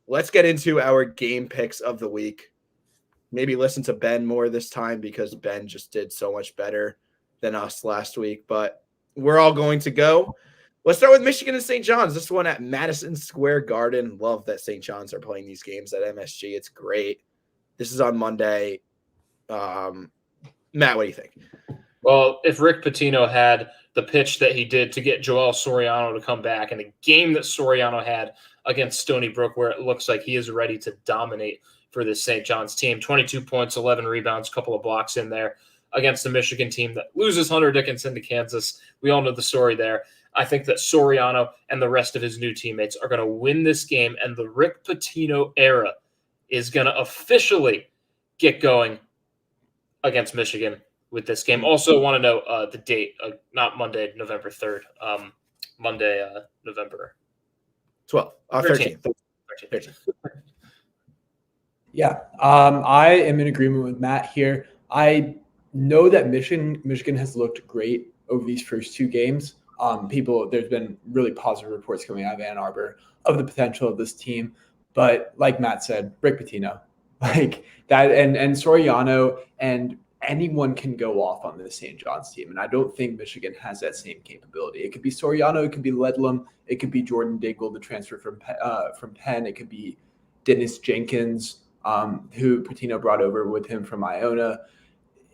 Let's get into our game picks of the week. Maybe listen to Ben more this time because Ben just did so much better than us last week. But we're all going to go. Let's start with Michigan and St. John's. This one at Madison Square Garden. Love that St. John's are playing these games at MSG. It's great. This is on Monday. Matt, what do you think? Well, if Rick Pitino had the pitch that he did to get Joel Soriano to come back, and the game that Soriano had against Stony Brook, where it looks like he is ready to dominate for this St. John's team, 22 points, 11 rebounds, couple of blocks in there against the Michigan team that loses Hunter Dickinson to Kansas. We all know the story there. I think that Soriano and the rest of his new teammates are going to win this game, and the Rick Pitino era is going to officially get going against Michigan with this game. Also want to know the date, not Monday, November 3rd, Monday, November 12th, 13th. 13th. Yeah, I am in agreement with Matt here. I know that Michigan has looked great over these first 2 games. There's been really positive reports coming out of Ann Arbor of the potential of this team. But like Matt said, Rick Pitino, like that, and Soriano, and anyone can go off on the St. John's team. And I don't think Michigan has that same capability. It could be Soriano, it could be Ledlum, it could be Jordan Diggle, the transfer from Penn. It could be Dennis Jenkins, who Pitino brought over with him from Iona.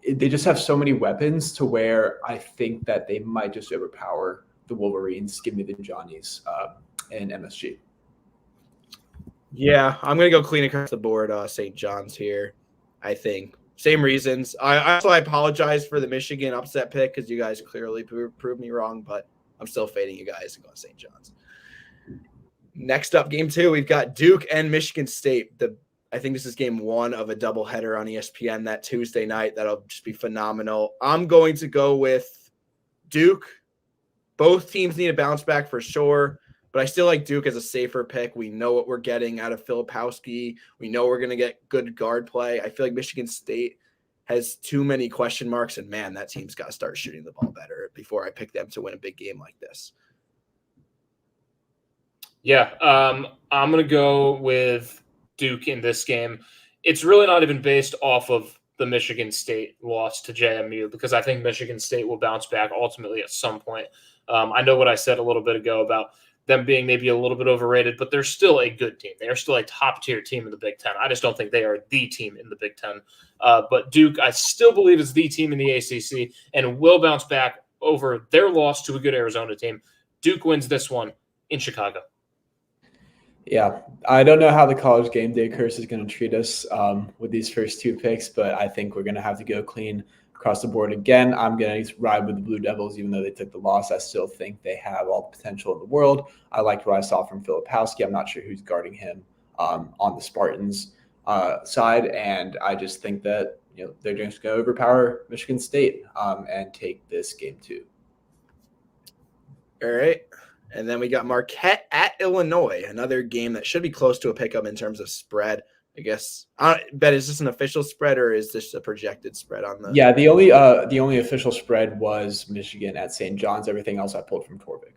They just have so many weapons to where I think that they might just overpower the Wolverines. Give me the Johnnies and MSG. Yeah, I'm going to go clean across the board. St. John's here, I think. Same reasons. I apologize for the Michigan upset pick because you guys clearly proved me wrong, but I'm still fading you guys and going St. John's. Next up, game 2, we've got Duke and Michigan State. I think this is game 1 of a doubleheader on ESPN that Tuesday night. That'll just be phenomenal. I'm going to go with Duke. Both teams need a bounce back for sure, but I still like Duke as a safer pick. We know what we're getting out of Filipowski. We know we're going to get good guard play. I feel like Michigan State has too many question marks, and man, that team's got to start shooting the ball better before I pick them to win a big game like this. Yeah, I'm going to go with Duke in this game. It's really not even based off of the Michigan State loss to JMU because I think Michigan State will bounce back ultimately at some point. I know what I said a little bit ago about them being maybe a little bit overrated, but they're still a good team. They are still a top-tier team in the Big Ten. I just don't think they are the team in the Big Ten. But Duke, I still believe, is the team in the ACC and will bounce back over their loss to a good Arizona team. Duke wins this one in Chicago. Yeah, I don't know how the college game day curse is going to treat us with these first 2 picks, but I think we're going to have to go clean across the board again. I'm going to ride with the Blue Devils, even though they took the loss. I still think they have all the potential in the world. I liked what I saw from Filipowski. I'm not sure who's guarding him on the Spartans side, and I just think that they're just going to overpower Michigan State and take this game 2. All right. And then we got Marquette at Illinois, another game that should be close to a pickup in terms of spread. I guess. Bet, is this an official spread or is this a projected spread on the? Yeah, the only official spread was Michigan at St. John's. Everything else I pulled from Torvik.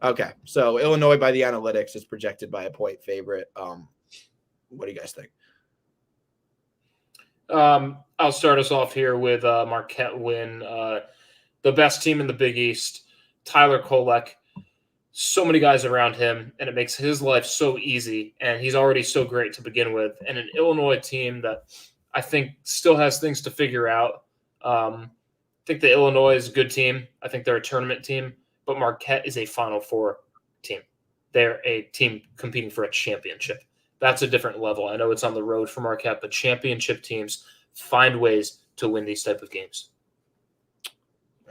Okay, so Illinois by the analytics is projected by a point favorite. What do you guys think? I'll start us off here with Marquette win. The best team in the Big East, Tyler Kolek. So many guys around him, and it makes his life so easy, and he's already so great to begin with. And an Illinois team that I think still has things to figure out. I think the Illinois is a good team. I think they're a tournament team, but Marquette is a Final Four team. They're a team competing for a championship. That's a different level. I know it's on the road for Marquette, but championship teams find ways to win these type of games.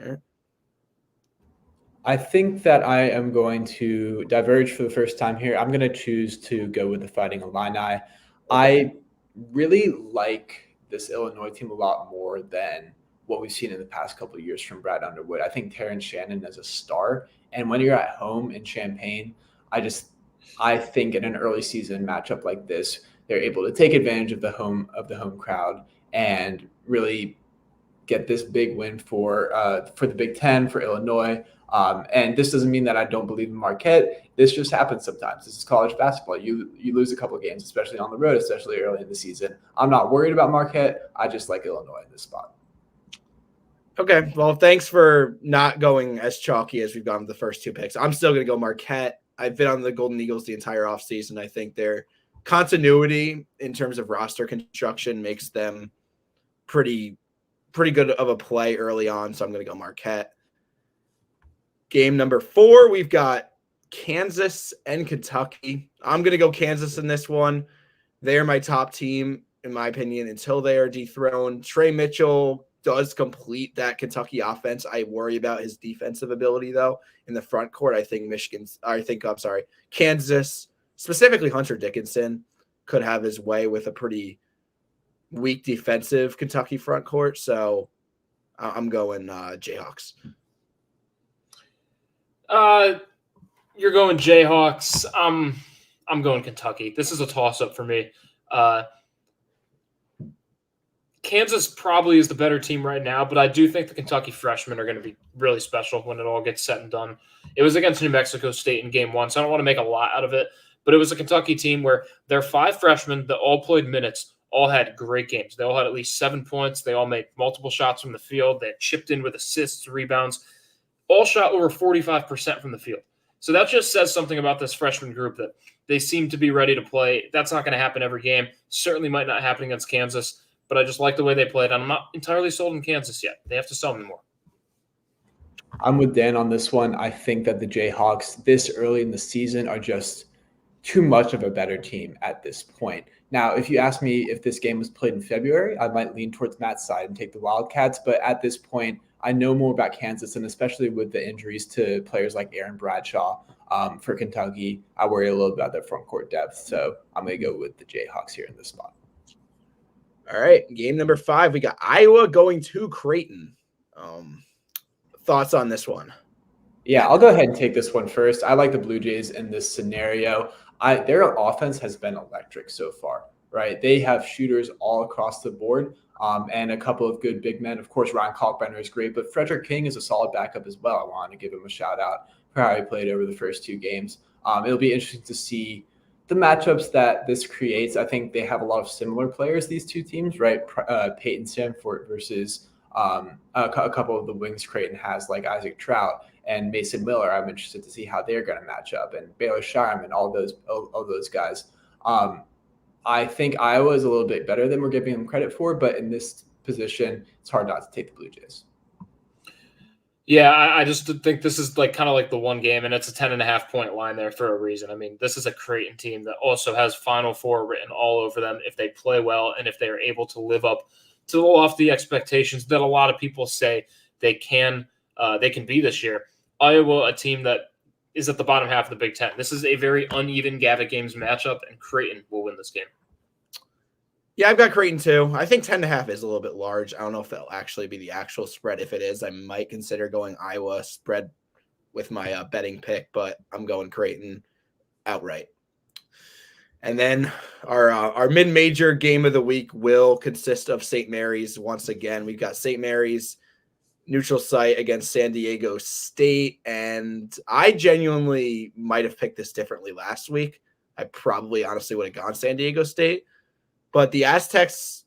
All right. I think that I am going to diverge for the first time here. I'm going to choose to go with the Fighting Illini. I really like this Illinois team a lot more than what we've seen in the past couple of years from Brad Underwood. I think Terrence Shannon is a star. And when you're at home in Champaign, I think in an early season matchup like this, they're able to take advantage of the home crowd and really get this big win for the Big Ten, for Illinois. And this doesn't mean that I don't believe in Marquette. This just happens sometimes. This is college basketball. You lose a couple of games, especially on the road, especially early in the season. I'm not worried about Marquette. I just like Illinois in this spot. Okay, well, thanks for not going as chalky as we've gone with the first 2 picks. I'm still going to go Marquette. I've been on the Golden Eagles the entire offseason. I think their continuity in terms of roster construction makes them pretty good of a play early on, so I'm going to go Marquette. Game number 4, we've got Kansas and Kentucky. I'm going to go Kansas in this one. They're my top team, in my opinion, until they are dethroned. Trey Mitchell does complete that Kentucky offense. I worry about his defensive ability, though, in the front court. I think Kansas, specifically Hunter Dickinson, could have his way with a pretty weak defensive Kentucky front court. So I'm going Jayhawks. You're going Jayhawks. I'm going Kentucky. This is a toss-up for me. Kansas probably is the better team right now, but I do think the Kentucky freshmen are going to be really special when it all gets said and done. It was against New Mexico State in game 1, so I don't want to make a lot out of it, but it was a Kentucky team where their 5 freshmen that all played minutes all had great games. They all had at least 7 points. They all made multiple shots from the field. They had chipped in with assists, rebounds, all shot over 45% from the field. So that just says something about this freshman group that they seem to be ready to play. That's not going to happen every game. Certainly might not happen against Kansas, but I just like the way they played. I'm not entirely sold in Kansas yet. They have to sell me more. I'm with Dan on this one. I think that the Jayhawks this early in the season are just too much of a better team at this point. Now, if you ask me if this game was played in February, I might lean towards Matt's side and take the Wildcats. But at this point, I know more about Kansas, and especially with the injuries to players like Aaron Bradshaw for Kentucky, I worry a little about their front court depth. So I'm going to go with the Jayhawks here in this spot. All right, game number 5, we got Iowa going to Creighton. Thoughts on this one? Yeah, I'll go ahead and take this one first. I like the Blue Jays in this scenario. Their offense has been electric so far, right? They have shooters all across the board and a couple of good big men. Of course, Ryan Kalkbrenner is great, but Frederick King is a solid backup as well. I wanted to give him a shout out for how he played over the first 2 games. It'll be interesting to see the matchups that this creates. I think they have a lot of similar players, these 2 teams, right? Peyton Stanford versus a couple of the wings Creighton has, like Isaac Trout and Mason Miller. I'm interested to see how they're going to match up, and Baylor Shireman, all those guys. I think Iowa is a little bit better than we're giving them credit for, but in this position, it's hard not to take the Blue Jays. Yeah, I just think this is like kind of like the one game, and it's a 10.5 point line there for a reason. I mean, this is a Creighton team that also has Final Four written all over them if they play well and if they are able to live up to the lofty expectations that a lot of people say they can be this year. Iowa, a team that is at the bottom half of the Big Ten. This is a very uneven Gavitt Games matchup, and Creighton will win this game. Yeah, I've got Creighton too. I think 10.5 is a little bit large. I don't know if that'll actually be the actual spread. If it is, I might consider going Iowa spread with my betting pick, but I'm going Creighton outright. And then our mid-major game of the week will consist of St. Mary's once again. We've got St. Mary's neutral site against San Diego State, and I genuinely might have picked this differently last week. I probably honestly would have gone San Diego State. But the Aztecs,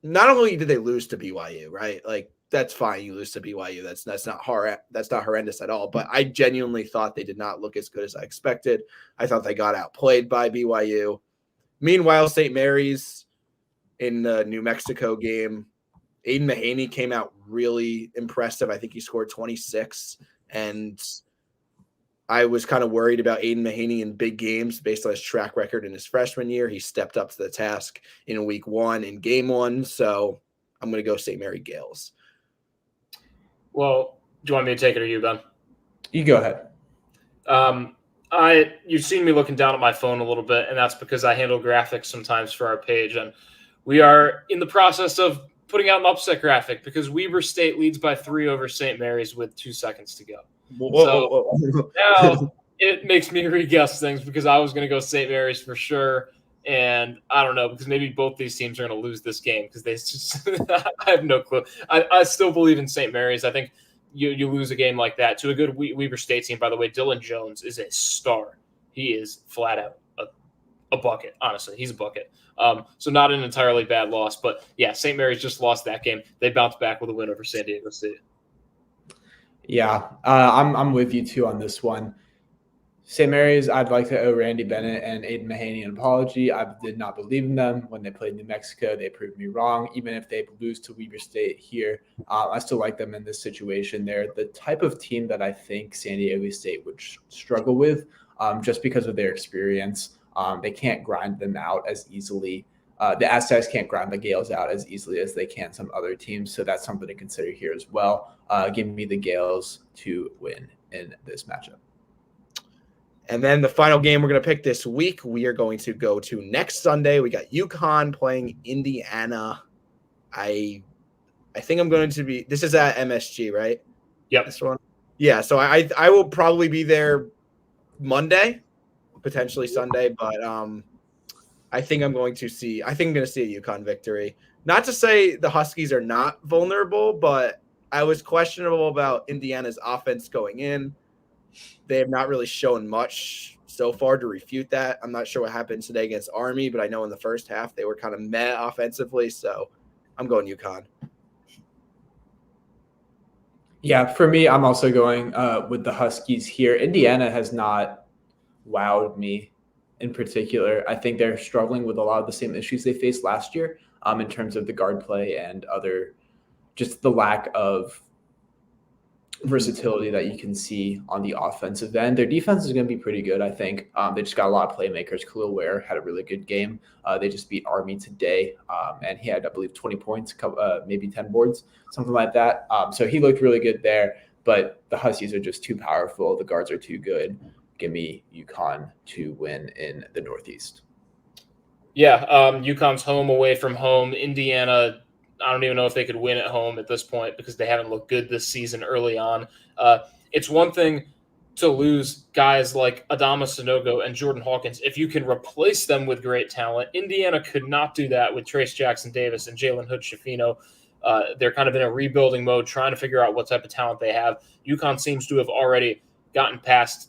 not only did they lose to BYU, right? Like that's fine, you lose to BYU. That's not horrendous at all. But I genuinely thought they did not look as good as I expected. I thought they got outplayed by BYU. Meanwhile, St. Mary's in the New Mexico game, Aiden Mahaney came out really impressive. I think he scored 26, and I was kind of worried about Aiden Mahaney in big games based on his track record in his freshman year. He stepped up to the task in week 1 in game 1. So I'm going to go St. Mary Gales. Well, do you want me to take it or you, Ben? You go ahead. You've seen me looking down at my phone a little bit, and that's because I handle graphics sometimes for our page. And we are in the process of putting out an upset graphic because Weber State leads by 3 over St. Mary's with 2 seconds to go. Whoa. Now it makes me re-guess things because I was going to go St. Mary's for sure. And I don't know, because maybe both these teams are going to lose this game because they just I have no clue. I still believe in St. Mary's. I think you lose a game like that to a good Weber State team. By the way, Dylan Jones is a star. He is flat out a bucket. Honestly, he's a bucket. So not an entirely bad loss. But, yeah, St. Mary's just lost that game. They bounced back with a win over San Diego State. Yeah, I'm with you too on this one. St. Mary's, I'd like to owe Randy Bennett and Aiden Mahaney an apology. I did not believe in them when they played New Mexico. They proved me wrong. Even if they lose to Weber State here, I still like them in this situation. They're the type of team that I think San Diego State would struggle with just because of their experience. They can't grind them out as easily. The Aztecs can't grind the Gales out as easily as they can some other teams. So that's something to consider here as well. Give me the Gales to win in this matchup. And then the final game we're going to pick this week, we are going to go to next Sunday. We got UConn playing Indiana. I think I'm going to be – this is at MSG, right? Yep. This one? Yeah, so I will probably be there Monday, potentially Sunday, but I think I'm going to see a UConn victory. Not to say the Huskies are not vulnerable, but I was questionable about Indiana's offense going in. They have not really shown much so far to refute that. I'm not sure what happened today against Army, but I know in the first half they were kind of meh offensively, so I'm going UConn. Yeah, for me, I'm also going with the Huskies here. Indiana has not wowed me in particular. I think they're struggling with a lot of the same issues they faced last year in terms of the guard play and just the lack of versatility that you can see on the offensive end. Their defense is going to be pretty good, I think. They just got a lot of playmakers. Khalil Ware had a really good game. They just beat Army today, and he had, I believe, 20 points, maybe 10 boards, something like that. So he looked really good there, but the Huskies are just too powerful. The guards are too good. Give me UConn to win in the Northeast. Yeah, UConn's home away from home. Indiana, I don't even know if they could win at home at this point because they haven't looked good this season early on. It's one thing to lose guys like Adama Sanogo and Jordan Hawkins if you can replace them with great talent. Indiana could not do that with Trace Jackson Davis and Jalen Hood-Schifino. They're kind of in a rebuilding mode, trying to figure out what type of talent they have. UConn seems to have already gotten past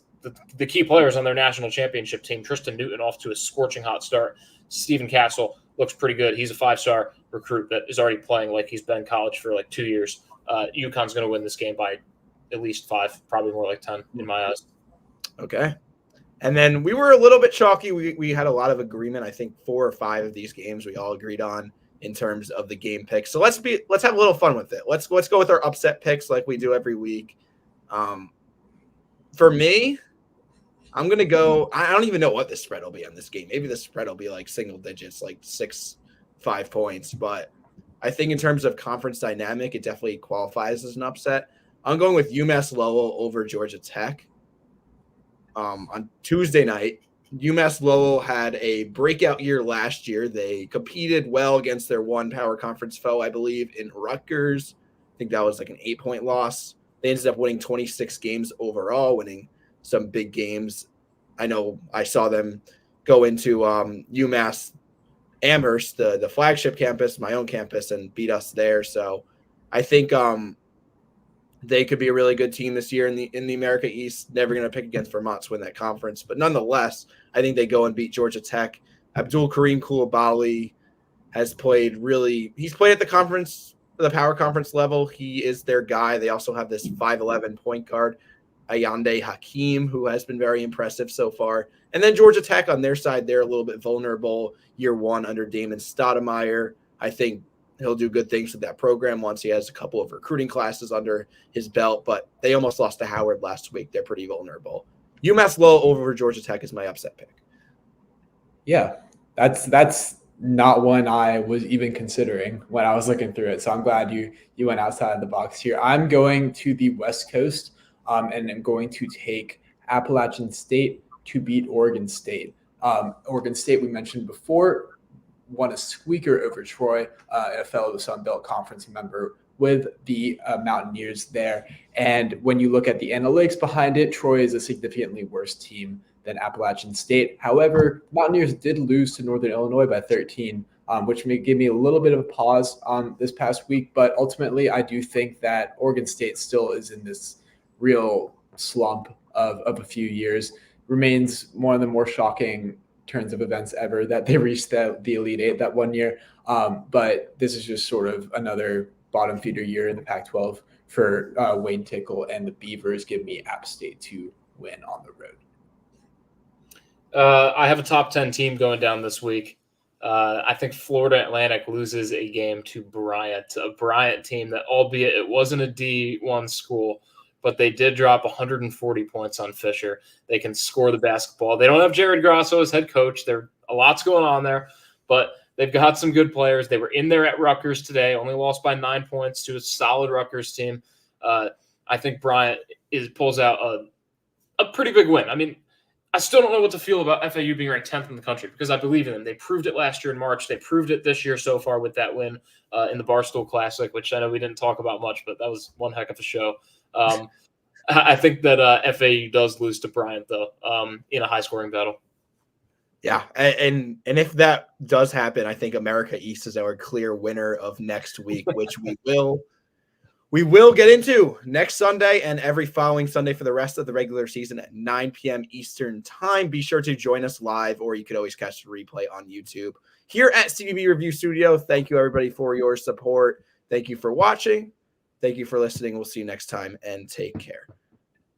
the key players on their national championship team. Tristan Newton off to a scorching hot start. Stephen Castle looks pretty good. He's a 5-star recruit that is already playing like he's been in college for like 2 years. UConn's going to win this game by at least 5, probably more like 10 in my eyes. Okay. And then we were a little bit chalky. We had a lot of agreement. I think 4 or 5 of these games we all agreed on. in terms of the game picks. So let's have a little fun with it. Let's go with our upset picks like we do every week. For me, I'm going to go – I don't even know what the spread will be on this game. Maybe the spread will be like single digits, like 6-5 points. But I think in terms of conference dynamic, it definitely qualifies as an upset. I'm going with UMass Lowell over Georgia Tech. On Tuesday night, UMass Lowell had a breakout year last year. They competed well against their one power conference foe, I believe, in Rutgers. I think that was like an 8-point loss. They ended up winning 26 games overall, winning some big games. I know I saw them go into UMass Amherst, the flagship campus, my own campus, and beat us there. So I think they could be a really good team this year in the America East. Never going to pick against Vermont to win that conference, but nonetheless, I think they go and beat Georgia Tech. Abdul Kareem Koulibaly has played he's played at the power conference level. He is their guy. They also have this 5'11" point guard, Ayande Hakeem, who has been very impressive so far. And then Georgia Tech on their side, they're a little bit vulnerable year one under Damon Stoudemire. I think he'll do good things with that program once he has a couple of recruiting classes under his belt, but they almost lost to Howard last week. They're pretty vulnerable. UMass Lowell over Georgia Tech is my upset pick. Yeah, that's not one I was even considering when I was looking through it. So I'm glad you went outside of the box here. I'm going to the West Coast, and I'm going to take Appalachian State to beat Oregon State. Oregon State, we mentioned before, won a squeaker over Troy, a fellow Sun Belt Conference member, with the Mountaineers there. And when you look at the analytics behind it, Troy is a significantly worse team than Appalachian State. However, Mountaineers did lose to Northern Illinois by 13, which may give me a little bit of a pause this past week. But ultimately, I do think that Oregon State still is in this real slump of a few years. Remains one of the more shocking turns of events ever that they reached the Elite Eight that one year. But this is just sort of another bottom feeder year in the Pac-12 for Wayne Tickle and the Beavers. Give me App State to win on the road. I have a top 10 team going down this week. I think Florida Atlantic loses a game to Bryant, a Bryant team that, albeit it wasn't a D1 school, but they did drop 140 points on Fisher. They can score the basketball. They don't have Jared Grasso as head coach. A lot's going on there, but they've got some good players. They were in there at Rutgers today, only lost by 9 points to a solid Rutgers team. I think Bryant pulls out a pretty big win. I mean, I still don't know what to feel about FAU being ranked 10th in the country because I believe in them. They proved it last year in March. They proved it this year so far with that win in the Barstool Classic, which I know we didn't talk about much, but that was one heck of a show. I think that FAU does lose to Bryant, though, in a high-scoring battle. Yeah, and if that does happen, I think America East is our clear winner of next week, which we will get into next Sunday and every following Sunday for the rest of the regular season at 9 p.m. Eastern time. Be sure to join us live, or you could always catch the replay on YouTube. Here at CBB Review Studio, thank you, everybody, for your support. Thank you for watching. Thank you for listening. We'll see you next time, and take care.